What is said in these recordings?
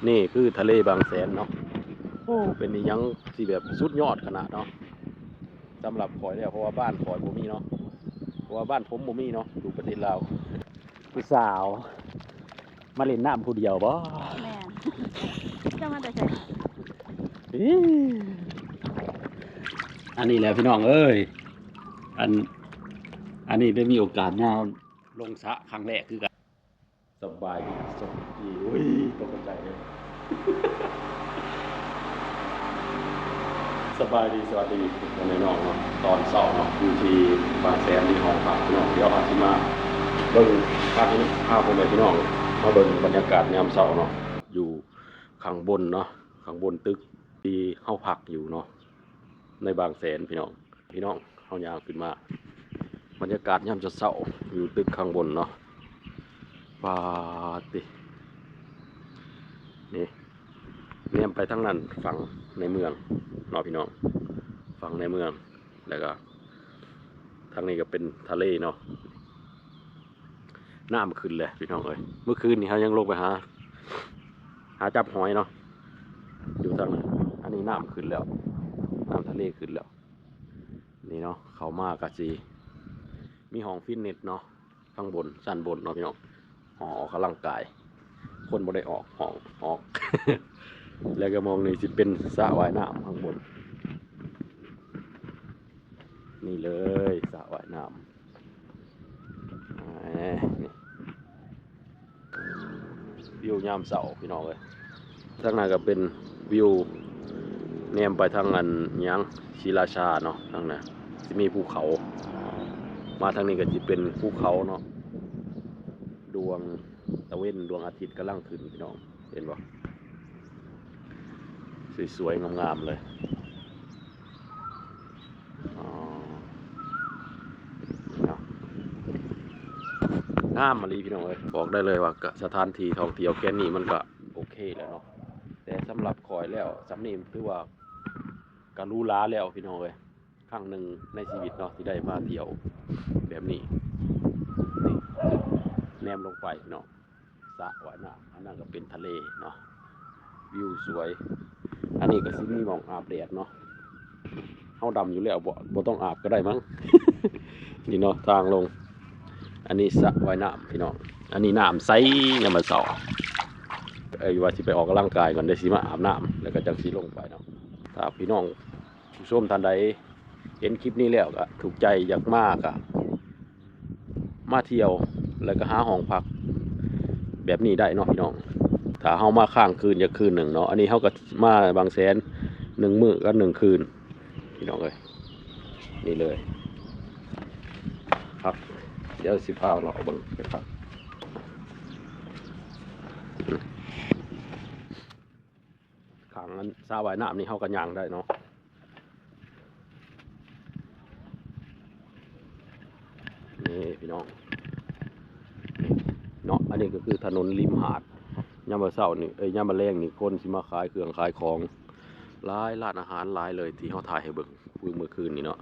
นี่คือทะเลบางแสนเนาะโอ้เป็นยังที่แบบสุดยอดขนาดเนาะสำหรับข่อยเนี่ยเพราะว่าบ้านข่อยบ่มีเนาะเพราะว่าบ้านผมบ่มีเนาะอยู่ประเทศลาวผู้สาวมาเล่นน้ำผู้เดียวบ่แม่จะมาแต่ใส่อันนี้แหละพี่น้องเอ้ยอันนี้ได้มีโอกาสมาลงสระครั้งแรกคือกันสบายดีสบายดีอุ้ยตกใจเลยสบายดีสวัสดีวันนี้น้องเนาะตอนเช้าเนาะอยู่ที่บางแสนที่ห้องพักพี่น้องเดี๋ยวพาที่มาเบิ่งพาผมไปพี่น้องมาเบิ่งบรรยากาศยามเช้าเนาะอยู่ข้างบนเนาะข้างบนตึกที่เฮาพักอยู่เนาะในบางแสนพี่น้องเฮาย่างขึ้นมาบรรยากาศยามเช้าอยู่ตึกข้างบนเนาะปาตินี่เนียมไปทั้งนั้นฝั่งในเมืองเนาะพี่น้องฝั่งในเมืองแล้วก็ทางนี้ก็เป็นทะเลเนาะน้ำขึ้นเลยพี่น้องเอ้ยเมื่อคืนนี้เขายังลงไปหาจับหอยเนาะอยู่ทางนั้นอันนี้น้ำขึ้นแล้วน้ำทะเลขึ้นแล้วนี่เนาะเขามากะจีมีห้องฟิตเนสเนาะข้างบนชั้นบนเนาะพี่น้องห้องออกกำลังกายคนบ่ได้ออกห้องออก แล้วก็มองนี่สิเป็นสระว่ายน้ำข้างบนนี่เลยสระว่ายน้ำนี่วิวยามเสาร์พี่น้องเลยทางนั้นก็เป็นวิวแนมไปทางอันยังศิลาชาเนาะทางนั้นจะมีภูเขามาทางนี้ก็จะเป็นภูเขาเนาะดวงตะเวนดวงอาทิตย์กำลังขึ้นพี่น้องเห็นบ่สวยๆงามๆเลยงามมาลีพี่น้องเอ้ยบอกได้เลยว่าสถานที่ท่องเที่ยวแค่นี้มันก็โอเคแล้วเนาะแต่สำหรับคอยแล้วสำนีถือว่าการรู้ล้าแล้วพี่น้องเอ้ยครั้งหนึ่งในชีวิตเนาะที่ได้มาเที่ยวแบบนี้นี่แนมลงไปเนาะสระว่ายน้ำอันนั้นก็เป็นทะเลเนาะวิวสวยอันนี้ก็ซิมีหม่องอาบแดดเนาะเฮาดำอยู่แล้วบ่ต้องอาบก็ได้มั้ง นี่เนาะทางลงอันนี้สระว่ายน้ำพี่น้องอันนี้น้ำใสยามมื้อเช้าว่าสิไปออกกำลังกายก่อนได้สิมาอาบน้ำแล้วก็จังสิลงไปเนาะถ้าพี่น้องผู้ชมท่านใดเห็นคลิปนี้แล้วก็ถูกใจอยากมากอะมาเที่ยวแล้วก็หาห้องพักแบบนี้ได้เนาะพี่น้องถ้าเฮามาค้างคืนจะคืนหนึ่งเนาะอันนี้เฮาก็มาบางแสน1 มื้อก็1 คืนพี่น้องเอ้ยนี่เลยครับเดี๋ยวสิพาเราเบิ่งไปครับข้างนั้นสระว่ายน้ำนี่เฮาก็ย่างได้เนาะนี่พี่น้องเนาะอันนี้ก็คือถนนริมหาดยามมื้อเช้านี่ยามมื้อแลงนี่คนสิมาขายเครื่องขายของหลายร้านอาหารหลายเลยที่เฮาถ่ายให้เบิ่งเมื่อคืนนี่เนาะ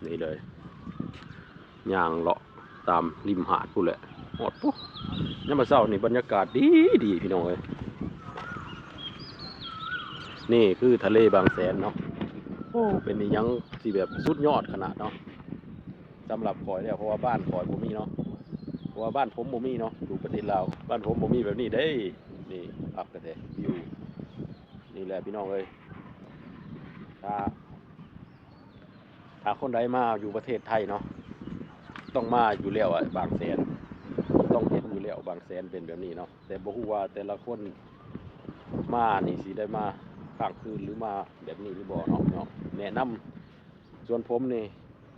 นี่เลยย่างเลาะตามริมหาดพูดแหละหมดปุ๊บยามมื้อเช้านี่บรรยากาศดีพี่น้องเอ้ยนี่คือทะเลบางแสนเนาะโอ้เป็นยังที่แบบสุดยอดขนาดเนาะสำหรับข่อยเนี่ยเพราะว่าบ้านข่อยบ่มีเนาะเพราะว่าบ้านผมบ่มีเนาะอยู่ประเทศลาวบ้านผมบ่มีแบบนี้เด้นี่อักกระแทอยู่นี่แหละพี่น้องเอ้ยถ้าคนใดมาอยู่ประเทศไทยเนาะต้องมาอยู่แล้วอ่ะบางแสนต้องเห็นอยู่แล้วบางแสนเป็นแบบนี้เนาะแต่บ่ฮู้ว่าแต่ละคนมานี่สิได้มาค้างคืนหรือมาแบบนี้หรือบ่เนาะแนะนำส่วนผมนี่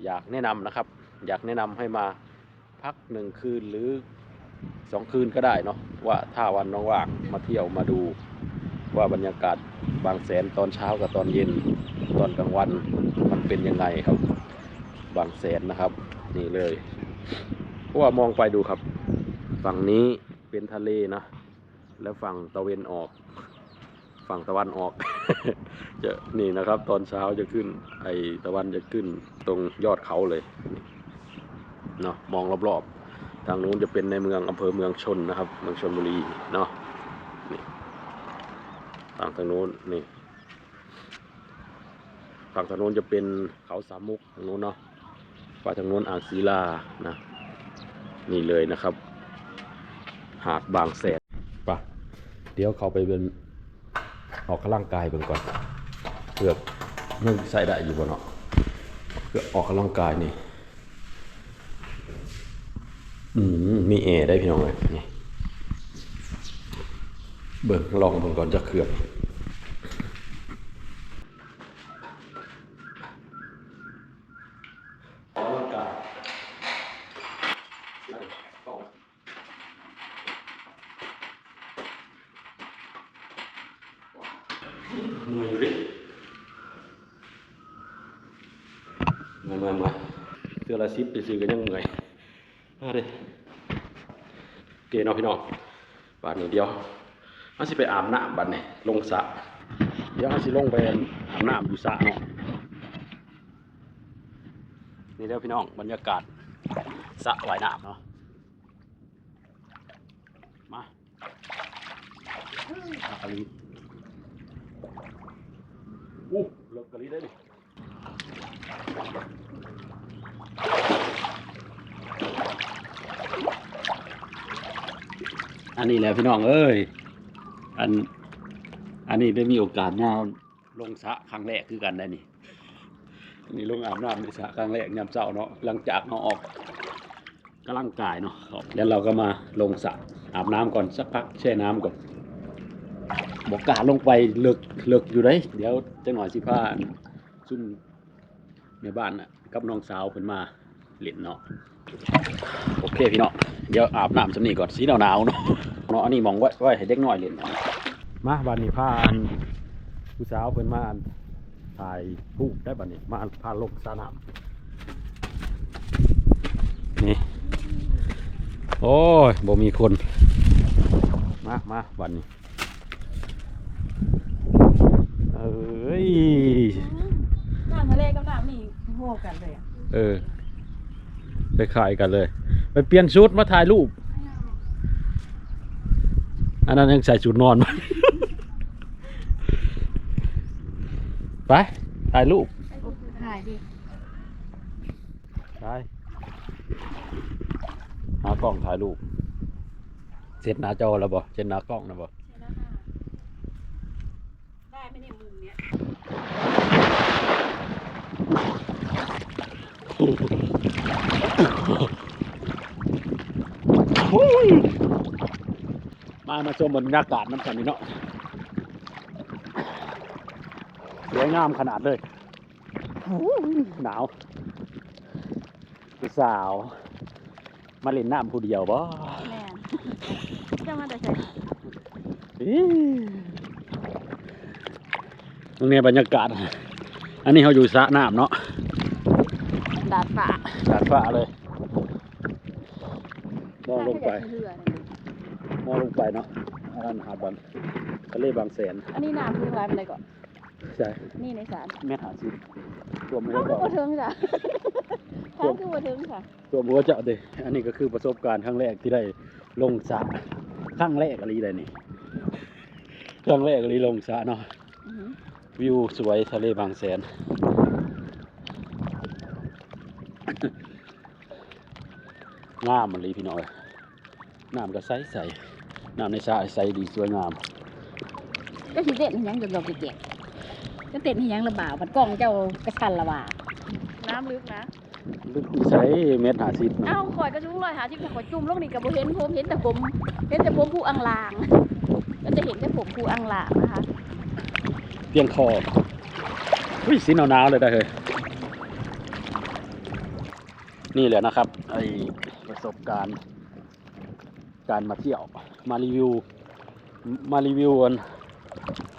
อยากแนะนำนะครับอยากแนะนำให้มาพัก1 คืนหรือ2 คืนก็ได้เนาะว่าถ้าวันว่างๆมาเที่ยวมาดูว่าบรรยากาศบางแสนตอนเช้ากับตอนเย็นตอนกลางวันมันเป็นยังไงครับบางแสนนะครับนี่เลยเพราะว่ามองไปดูครับฝั่งนี้เป็นทะเลนะแล้วฝั่งตะวันออก จะนี่นะครับตอนเช้าจะขึ้นตะวันจะขึ้นตรงยอดเขาเลยเนาะมองรอบๆ ทางนู้นจะเป็นในเมืองอำเภอเมืองชนนะครับเมืองชลบุรีเนาะนี่ฝั่งทางนู้นนี่ฝั่งทางนู้นจะเป็นเขาสามมุกทางนู้นเนาะฝั่งทางนู้นอ่างศิลานะนี่เลยนะครับหาดบางแสนป่ะเดี๋ยวเขาไปเป็นออกกำลังกายเบิ่งก่อนเพื่อยังใส่ได้อยู่บ่เนาะเพื่อออกกำลังกายนี่มีแอร์ได้พี่น้องเลยนี่เบิ่งลองเบิ่งก่อนจะเคลื่อนออกกำลังกายเหนื่อยอยู่ดิเมื่อยเทื่อละ10ไปซื้อกันยังเมื่อยเด้เกเนาะพี่น้องบาดนี้เดียวมันสิไปอาบน้ำบัดนี้ลงสระเดี๋ยวมันสิลงไปอาบน้ำอยู่สระเนาะนี่เด้อพี่น้องบรรยากาศสระว่ายน้ำเนาะมาอะลีเลิกกะลีได้ดิอันนี้แหละพี่น้องเอ้ยอันนี้ได้มีโอกาสมาลงสระครั้งแรกคือกันได้นี่ลงอาบน้ำในสระครั้งแรกยามเช้าเนาะหลังจากเราออกกำลังกายเนาะแล้วเราก็มาลงสระอาบน้ำก่อนสักพักแช่น้ำก่อนบอกกาลงไปเลิกอยู่ได้เดี๋ยวจังหน่อยสิพาซุ่มในบ้านน่ะกับน้องสาวเพิ่นมาเล่นเนาะโอเคพี่น้องเดี๋ยวอาบน้ำสำนีก่อนสีหนาวๆเนาะอันนี้มองไว้ให้เด็กน้อยเล่นมาบ้านนี้พาผู้สาวเพิ่นมาถ่ายรูปได้บ้านนี้มาพาลงสระน้ำนี่โอ้ยบ่มีคนมาบ้านนี้เอ้ยน้ำทะเลกับน้ำนี่โหกันเลยไปขายกันเลยไปเปลี่ยนชุดมาถ่ายรูปอันนั้นยังใส่ชุดนอนมา ไปถ่ายรูปถ่ายดิไปหากล้องถ่ายรูปเสร็จหน้าจอแล้วบ่เสร็จหน้ากล้องนะบ่ได้ไม่ได้มุมเนี้ยมาชมบรรยากาศน้ำกันนี่เนาะสวยงามขนาดเลยหนาวสาวมาเล่นน้ำผู้เดียวบ่แม่จะมาแต่ใส่ตรงนี้บรรยากาศอันนี้เขาอยู่สระน้ำเนาะดาดฟ้าเลยมองลงไปเนาะอันนั้นหาดบางทะเลบางแสนอันนี้น้ำคือไรเป็นไรก่อนใช่นี่ในสารแม่หาซิรวมหัวเจาะถึงจ้ะทั้งคือว่าถึงค่ะรวมหัวเจาะเลยอันนี้ก็คือประสบการณ์ครั้งแรกที่ได้ลงสระครั้งแรกอะไรเลยนี่ครั้งแรกอะไรลงสระเนาะวิวสวยทะเลบางแสนงามมันเลยพี่น้อยน้ำก็ใสน้ำในสระใสดีสวยงามก็สิเต้นยังจะดอกเก็บก็เต้นยังระบาดมันกล้องเจ้ากระชันระบาดน้ำลึกนะลึกใสเม็ด50อ้าวข่อยกระจุ้ง150ข่อยจุ่มลงนี่กับเห็นผมเห็นแต่ผมผู้อังลางก็จะเห็นแต่ผมผู้อังลางนะคะเพียงคออุ้ยสีหนาวๆเลยได้เลยนี่แหละนะครับไอประสบการณ์การมาเที่ยวมารีวิวกัน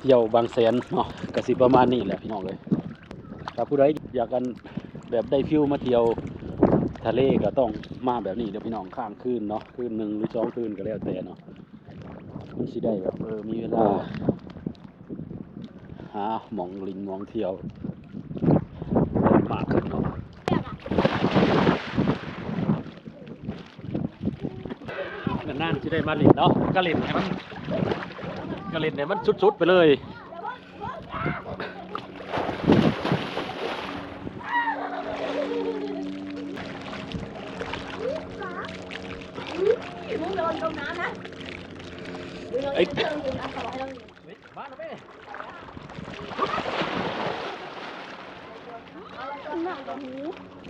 เที่ยวบางแสนเนาะกสิประมาณนี้แหละพี่น้องเลยถ้าผู้ใดอยากกันแบบได้ฟิวมาเที่ยวทะเลก็ต้องมาแบบนี้เดี๋ยวพี่น้องข้ามคืนเนาะคืน1หรือ2คืนก็แล้วแต่เนาะมันสิได้แบบมีเวลาหาหมองลิงมองเที่ยวมากขึ้นเนาะ นานๆจะได้มาเล่นเนาะก็เล่นให้มันสุดๆไปเลยไอ้บ้านเราไป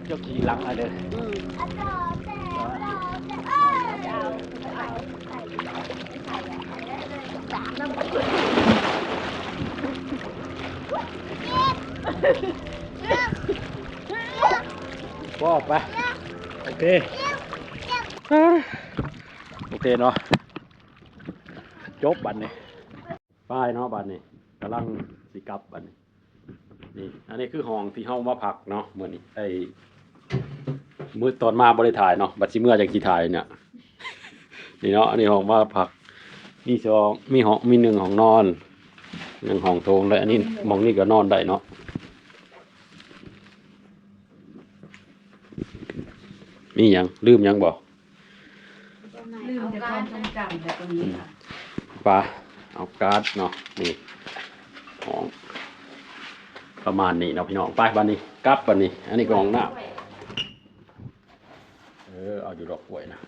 เจ้าขี่หลังอะไรเลยว่าไปโอเคโอเคเนาะจบบัตรนี่ป้ายเนาะบัตรนี่กำลังสิกลับบัตรนี่อันนี้คือห้องที่เฮามาพักเนาะเหมือนไอ้มื้อตอนมาบ่ได้ถ่ายเนาะบัดสิเมื่อจากสิถ่ายเนี่ยนี่เนาะอันนี้ห้องมาพักมี2มีห้องมี1ห้องนอน1ห้องโถงและอันนี้หม้องนี้ก็นอนได้เนาะมีหยังลืมหยังบ่ ลืมแต่ความทรงจำแต่ตรงนี้ค่ะ ปลาเอาการ์ดเนาะนี่ของประมาณนี้เนาะพี่น้องไปบ้านนี้กลับบ้านนี้อันนี้ก็ของหน้าเอาอยู่ดอกกล้วยนะ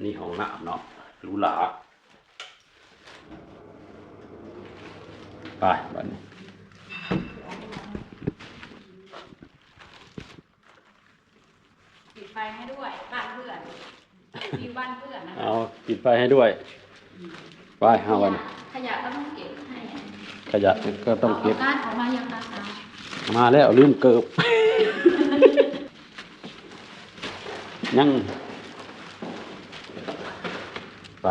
นี่ของหน้าเนาะหรูหราไปบ้านนี้ ปิดไฟให้ด้วยบ้านเพื่อนมีบ้านเพื่อนนะคะ เอาปิดไฟให้ด้วยไปเอาวัน ขยะก็ต้องเก็บให้ ขยะก็ต้องเก็บ การออกมายังคะ มาแล้วลืมเกิบ ยังไป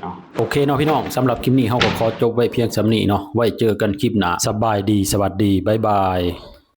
เนาะโอเคเนาะพี่น้องสำหรับคลิปนี้เฮาก็ขอจบไว้เพียงสำนี้เนาะไว้เจอกันคลิปหน้าสบายดีสวัสดีบ๊ายบาย